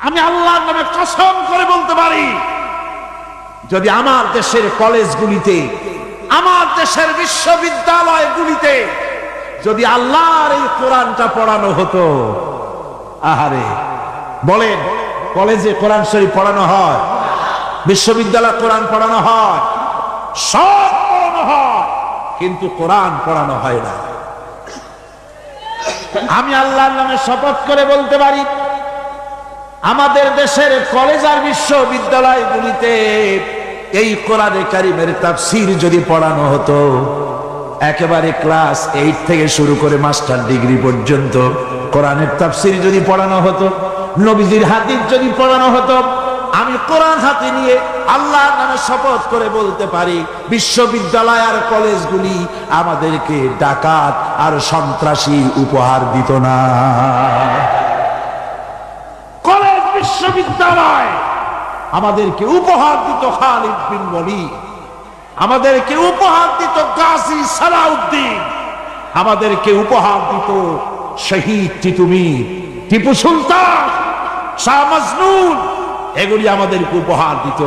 আমি আল্লাহর নামে কসম করে বলতে পারি, যদি আমার দেশের কলেজগুলিতে, আমার দেশের বিশ্ববিদ্যালয়গুলিতে যদি আল্লাহর এই কোরআনটা পড়ানো হতো, আহারে বলেন, কলেজে কোরআন শরীফ পড়ানো হয়, বিশ্ববিদ্যালয়ে কোরআন পড়ানো হয়, সব পড়ানো হয়, কিন্তু কোরআন পড়ানো হয় না। আমি আল্লাহর নামে শপথ করে বলতে পারি, আমাদের দেশের কলেজ আর বিশ্ববিদ্যালয়গুলিতে এই কোরআনে কারিমের তাফসীর যদি পড়ানো হতো, একেবারে ক্লাস 8 থেকে শুরু করে মাস্টার ডিগ্রি পর্যন্ত কোরআনের তাফসীর যদি পড়ানো হতো, নবীজির হাদিস যদি পড়ানো হতো, আমি কোরআন হাতে নিয়ে আল্লাহর নামে শপথ করে বলতে পারি, বিশ্ববিদ্যালয় আর কলেজগুলি আমাদেরকে ডাকাত আর সন্ত্রাসী উপহার দিত না। কলেজ বিশ্ববিদ্যালয় আমাদেরকে উপহার দিত খালিদ বিন ওয়ালিদ, আমাদেরকে উপহার দিত গাজী সালাউদ্দিন, আমাদেরকে উপহার দিত শহীদ তিতুমির, টিপু সুলতান, শাহ মজনুন, এগুলি আমাদেরকে উপহার দিত।